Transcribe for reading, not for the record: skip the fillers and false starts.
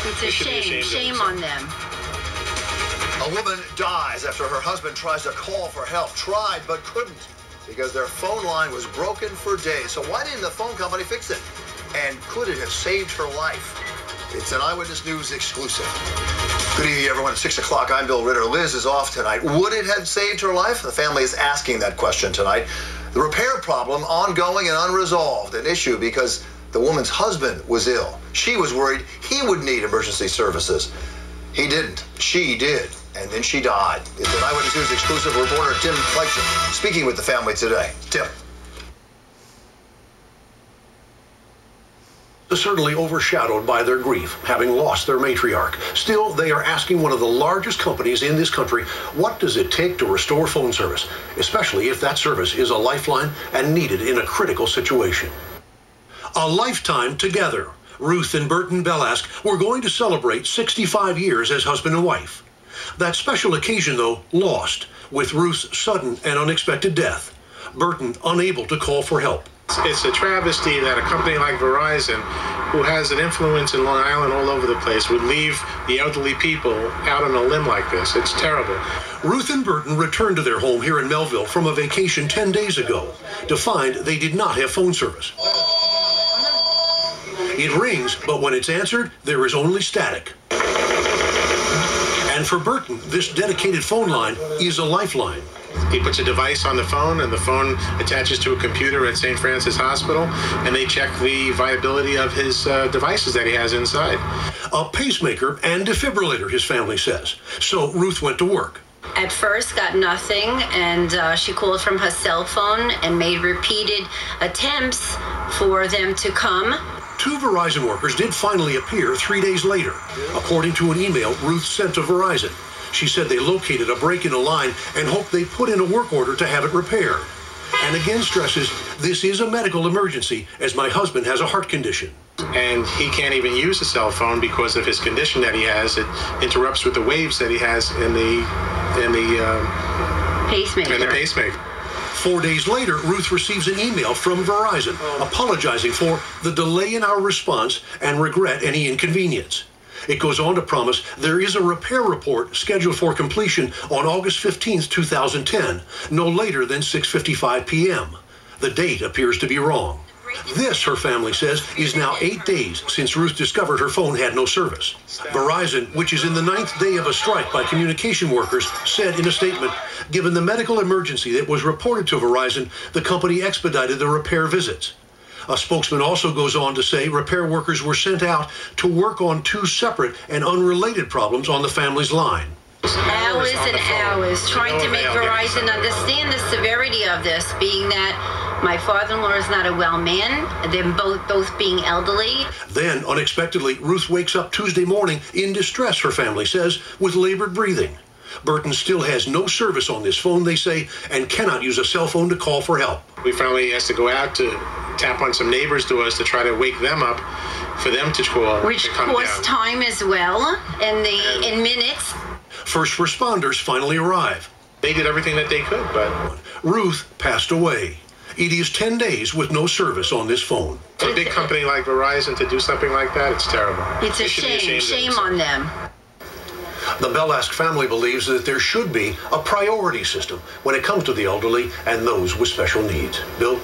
It's a shame. Shame on them. A woman dies after her husband tries to call for help. Tried but couldn't because their phone line was broken for days. So why didn't the phone company fix it? And could it have saved her life? It's an Eyewitness News exclusive. Good evening, everyone. At 6 o'clock, I'm Bill Ritter. Liz is off tonight. Would it have saved her life? The family is asking that question tonight. The repair problem ongoing and unresolved, an issue because the woman's husband was ill. She was worried he would need emergency services. He didn't. She did. And then she died. It's an Eyewitness News exclusive. Reporter Tim Fleischer speaking with the family today. Tim. Certainly overshadowed by their grief, having lost their matriarch. Still, they are asking one of the largest companies in this country, what does it take to restore phone service, especially if that service is a lifeline and needed in a critical situation. A lifetime together. Ruth and Burton Belask were going to celebrate 65 years as husband and wife. That special occasion, though, lost with Ruth's sudden and unexpected death. Burton unable to call for help. It's a travesty that a company like Verizon, who has an influence in Long Island all over the place, would leave the elderly people out on a limb like this. It's terrible. Ruth and Burton returned to their home here in Melville from a vacation 10 days ago to find they did not have phone service. It rings, but when it's answered, there is only static. And for Burton, this dedicated phone line is a lifeline. He puts a device on the phone, and the phone attaches to a computer at St. Francis Hospital, and they check the viability of his devices that he has inside. A pacemaker and defibrillator, his family says. So Ruth went to work. At first, got nothing, and she called from her cell phone and made repeated attempts for them to come. 2 Verizon workers did finally appear 3 days later, according to an email Ruth sent to Verizon. She said they located a break in a line and hoped they put in a work order to have it repaired. And again stresses, this is a medical emergency as my husband has a heart condition. And he can't even use a cell phone because of his condition that he has. It interrupts with the waves that he has in the pacemaker. 4 days later, Ruth receives an email from Verizon apologizing for the delay in our response and regret any inconvenience. It goes on to promise there is a repair report scheduled for completion on August 15th, 2010, no later than 6:55 p.m. The date appears to be wrong. This, her family says, is now 8 days since Ruth discovered her phone had no service. Verizon, which is in the 9th day of a strike by communication workers, said in a statement, given the medical emergency that was reported to Verizon, the company expedited the repair visits. A spokesman also goes on to say repair workers were sent out to work on 2 separate and unrelated problems on the family's line. Hours and hours trying to make Verizon understand the severity of this, being that my father-in-law is not a well man, them both being elderly. Then, unexpectedly, Ruth wakes up Tuesday morning in distress, her family says, with labored breathing. Burton still has no service on this phone, they say, and cannot use a cell phone to call for help. We finally has to go out to tap on some neighbors to us to try to wake them up for them to call. Which costs time as well, in minutes. First responders finally arrive. They did everything that they could, but Ruth passed away. It is 10 days with no service on this phone. For a big company like Verizon to do something like that, it's terrible. It's a shame. Shame on them. The Belask family believes that there should be a priority system when it comes to the elderly and those with special needs. Bill?